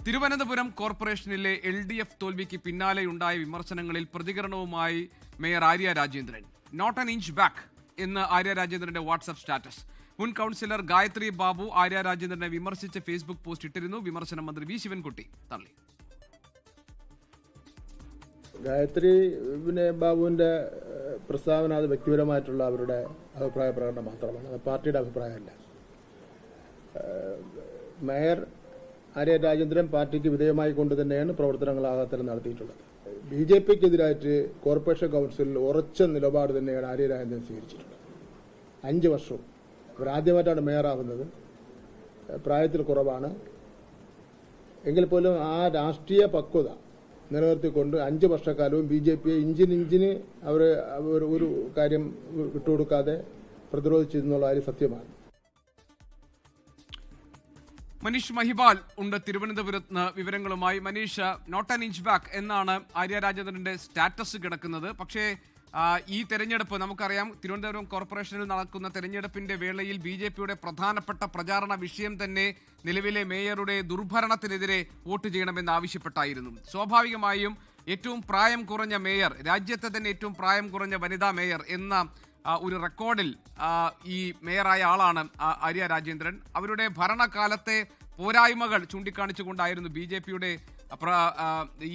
തിരുവനന്തപുരം കോർപ്പറേഷനിലെ LDF തോൽവിക്ക് പിന്നാലെയുണ്ടായ വിമർശനങ്ങളിൽ പ്രതികരണവുമായി mayor Arya Rajendran. Not an inch back എന്ന് ആര്യ രാജേന്ദ്രന്റെ വാട്സ്ആപ്പ് സ്റ്റാറ്റസ്. മുൻ കൗൺസിലർ ഗായത്രി ബാബു ആര്യ രാജേന്ദ്രനെ വിമർശിച്ച് ഫേസ്ബുക്ക് പോസ്റ്റ് ഇട്ടിരുന്നു. വിമർശനം മന്ത്രി വി ശിവൻകുട്ടി തള്ളി. ഗായത്രി ബാബുവിന്റെ പ്രസ്താവന അത് വ്യക്തിപരമായിട്ടുള്ള അവരുടെ അഭിപ്രായ പ്രകടനം മാത്രമാണ്, അത് പാർട്ടിയുടെ അഭിപ്രായമല്ല. മേയർ ആര്യ രാജേന്ദ്രൻ പാർട്ടിക്ക് വിധേയമായി കൊണ്ട് തന്നെയാണ് പ്രവർത്തനങ്ങൾ ആഘാതം നടത്തിയിട്ടുള്ളത്. BJPക്കെതിരായിട്ട് കോർപ്പറേഷൻ കൗൺസിലിൽ ഉറച്ച നിലപാട് തന്നെയാണ് ആര്യ രാജേന്ദ്രൻ സ്വീകരിച്ചിട്ടുള്ളത്. 5 വർഷവും ആദ്യമായിട്ടാണ് മേയറാവുന്നത്, പ്രായത്തിൽ കുറവാണ് എങ്കിൽ പോലും ആ രാഷ്ട്രീയ പക്വത നിലനിർത്തിക്കൊണ്ട് 5 വർഷക്കാലവും BJPയെ ഇഞ്ചിന് അവർ ഒരു കാര്യം വിട്ടുകൊടുക്കാതെ പ്രതിരോധിച്ചിരുന്നുള്ള കാര്യം സത്യമാണ്. മനീഷ് മഹിപാൽ ഉണ്ട് തിരുവനന്തപുരത്ത് വിവരങ്ങളുമായി. Manish, not an inch back എന്നാണ് ആര്യ രാജേന്ദ്രന്റെ സ്റ്റാറ്റസ് കിടക്കുന്നത്. പക്ഷേ ഈ തെരഞ്ഞെടുപ്പ് നമുക്കറിയാം, തിരുവനന്തപുരം കോർപ്പറേഷനിൽ നടക്കുന്ന തെരഞ്ഞെടുപ്പിന്റെ വേളയിൽ BJPയുടെ പ്രധാനപ്പെട്ട പ്രചാരണ വിഷയം തന്നെ നിലവിലെ മേയറുടെ ദുർഭരണത്തിനെതിരെ വോട്ട് ചെയ്യണമെന്ന് ആവശ്യപ്പെട്ടായിരുന്നു. സ്വാഭാവികമായും ഏറ്റവും പ്രായം കുറഞ്ഞ മേയർ, രാജ്യത്തെ തന്നെ ഏറ്റവും പ്രായം കുറഞ്ഞ വനിതാ മേയർ എന്ന ഒരു റെക്കോർഡിൽ ഈ മേയറായ ആളാണ് ആര്യ രാജേന്ദ്രൻ. അവരുടെ ഭരണകാലത്തെ പോരായ്മകൾ ചൂണ്ടിക്കാണിച്ചുകൊണ്ടായിരുന്നു BJPയുടെ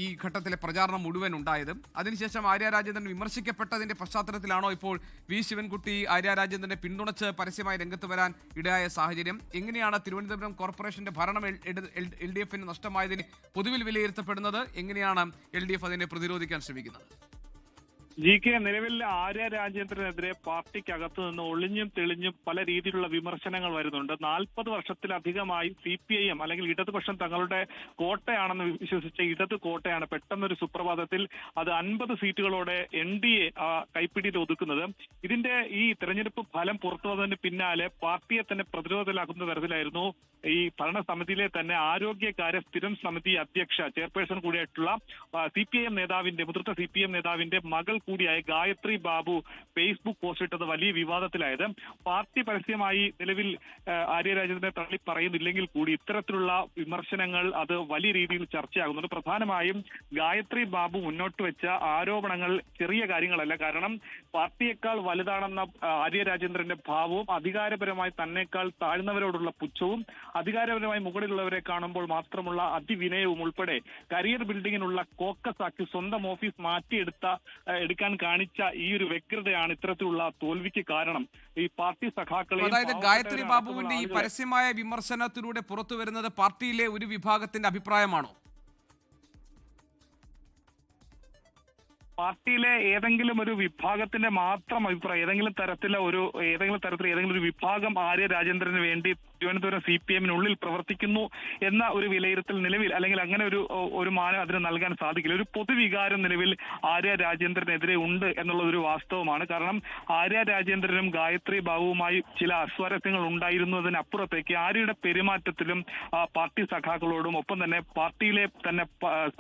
ഈ ഘട്ടത്തിലെ പ്രചാരണം മുഴുവൻ ഉണ്ടായത്. അതിനുശേഷം ആര്യ രാജേന്ദ്രൻ വിമർശിക്കപ്പെട്ടതിന്റെ പശ്ചാത്തലത്തിലാണോ ഇപ്പോൾ വി ശിവൻകുട്ടി ആര്യ രാജേന്ദ്രനെ പിന്തുണച്ച് പരസ്യമായി രംഗത്ത് വരാൻ ഇടയായ സാഹചര്യം? എങ്ങനെയാണ് തിരുവനന്തപുരം കോർപ്പറേഷന്റെ ഭരണം LDFന് നഷ്ടമായതിന് പൊതുവിൽ വിലയിരുത്തപ്പെടുന്നത്? എങ്ങനെയാണ് LDF അതിനെ പ്രതിരോധിക്കാൻ ശ്രമിക്കുന്നത്? GK, നിലവിൽ ആര്യ രാജേന്ദ്രനെതിരെ പാർട്ടിക്കകത്തു നിന്ന് ഒളിഞ്ഞും തെളിഞ്ഞും പല രീതിയിലുള്ള വിമർശനങ്ങൾ വരുന്നുണ്ട്. 40 വർഷത്തിലധികമായി CPIM അല്ലെങ്കിൽ ഇടതുപക്ഷം തങ്ങളുടെ കോട്ടയാണെന്ന് വിശ്വസിച്ച ഇടത് കോട്ടയാണ് പെട്ടെന്നൊരു സുപ്രഭാതത്തിൽ അത് 50 സീറ്റുകളോടെ NDA കൈപ്പിടിയിൽ ഒതുക്കുന്നത്. ഇതിന്റെ ഈ തെരഞ്ഞെടുപ്പ് ഫലം പുറത്തു വന്നതിന് പിന്നാലെ പാർട്ടിയെ തന്നെ പ്രതിരോധത്തിലാക്കുന്ന തരത്തിലായിരുന്നു ഈ ഭരണസമിതിയിലെ തന്നെ ആരോഗ്യകാര്യ സ്ഥിരം സമിതി അധ്യക്ഷ ചെയർപേഴ്സൺ കൂടിയായിട്ടുള്ള CPIM നേതാവിന്റെ മുതിർന്ന CPIM നേതാവിന്റെ മകൾ കൂടിയായ ഗായത്രി ബാബു ഫേസ്ബുക്ക് പോസ്റ്റ് ഇട്ടത് വലിയ വിവാദത്തിലായത്. പാർട്ടി പരസ്യമായി നിലവിൽ ആര്യ രാജേന്ദ്രനെ തള്ളി പറയുന്നില്ലെങ്കിൽ കൂടി ഇത്തരത്തിലുള്ള വിമർശനങ്ങൾ അത് വലിയ രീതിയിൽ ചർച്ചയാകുന്നുണ്ട്. പ്രധാനമായും ഗായത്രി ബാബു മുന്നോട്ട് വെച്ച ആരോപണങ്ങൾ ചെറിയ കാര്യങ്ങളല്ല. കാരണം പാർട്ടിയേക്കാൾ വലുതാണെന്ന ആര്യ രാജേന്ദ്രന്റെ ഭാവവും അധികാരപരമായി തന്നെക്കാൾ താഴ്ന്നവരോടുള്ള പുച്ഛവും അധികാരപരമായി മുകളിലുള്ളവരെ കാണുമ്പോൾ മാത്രമുള്ള അതിവിനയവും ഉൾപ്പെടെ കരിയർ ബിൽഡിങ്ങിനുള്ള കോക്കസ് ആക്കി സ്വന്തം ഓഫീസ് എടുക്കാൻ കാണിച്ച ഈ ഒരു വ്യഗ്രതയാണ് ഇത്തരത്തിലുള്ള തോൽവിക്ക് കാരണം. ഈ പാർട്ടി സഖാക്കളെ, അതായത് ഗായത്രി ബാബുവിന്റെ ഈ പരസ്യമായ വിമർശനത്തിലൂടെ പുറത്തു വരുന്നത് പാർട്ടിയിലെ ഒരു വിഭാഗത്തിന്റെ അഭിപ്രായമാണോ? പാർട്ടിയിലെ ഏതെങ്കിലും ഒരു വിഭാഗത്തിന്റെ മാത്രം അഭിപ്രായം, ഏതെങ്കിലും തരത്തിൽ ഏതെങ്കിലും ഒരു വിഭാഗം ആര്യ രാജേന്ദ്രന് വേണ്ടി തിരുവനന്തപുരം CPIMനുള്ളിൽ പ്രവർത്തിക്കുന്നു എന്ന ഒരു വിലയിരുത്തൽ നിലവിൽ, അല്ലെങ്കിൽ അങ്ങനെ ഒരു മാനം അതിന് നൽകാൻ സാധിക്കില്ല. ഒരു പൊതുവികാരം നിലവിൽ ആര്യ രാജേന്ദ്രനെതിരെ ഉണ്ട് എന്നുള്ളതൊരു വാസ്തവമാണ്. കാരണം ആര്യ രാജേന്ദ്രനും ഗായത്രി ബാബുവുമായി ചില അസ്വാരസ്യങ്ങൾ ഉണ്ടായിരുന്നതിനപ്പുറത്തേക്ക് ആര്യയുടെ പെരുമാറ്റത്തിലും പാർട്ടി സഖാക്കളോടും ഒപ്പം തന്നെ പാർട്ടിയിലെ തന്നെ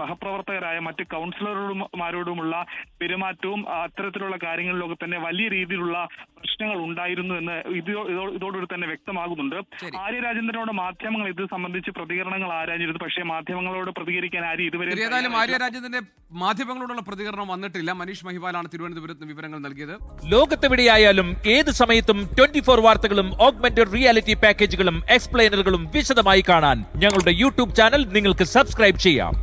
സഹപ്രവർത്തകരായ മറ്റ് കൗൺസിലർമാരോടുമുള്ള പെരുമാറ്റവും അത്തരത്തിലുള്ള കാര്യങ്ങളിലൊക്കെ തന്നെ വലിയ രീതിയിലുള്ള പ്രശ്നങ്ങൾ ഉണ്ടായിരുന്നു എന്ന് ഇതോടുകൂടി തന്നെ വ്യക്തമാകുന്നുണ്ട്. ആര്യ രാജേന്ദ്രനോട് മാധ്യമങ്ങൾ ഇത് സംബന്ധിച്ച് പ്രതികരണങ്ങൾ ആരാഞ്ഞിരുന്നു. പക്ഷേ മാധ്യമങ്ങളോട് പ്രതികരിക്കാൻ ഇതുവരെ ഏതായാലും ആര്യ രാജേന്ദ്രന്റെ മാധ്യമങ്ങളോടുള്ള പ്രതികരണം വന്നിട്ടില്ല. മനീഷ് മഹിപാലാണ് തിരുവനന്തപുരത്ത് വിവരങ്ങൾ നൽകിയത്. ലോകത്തെവിടെയായാലും ഏത് സമയത്തും 24 വാർത്തകളും ഓഗ്മെന്റഡ് റിയാലിറ്റി പാക്കേജുകളും എക്സ്പ്ലെയിനറുകളും വിശദമായി കാണാൻ ഞങ്ങളുടെ YouTube ചാനൽ നിങ്ങൾക്ക് സബ്സ്ക്രൈബ് ചെയ്യാം.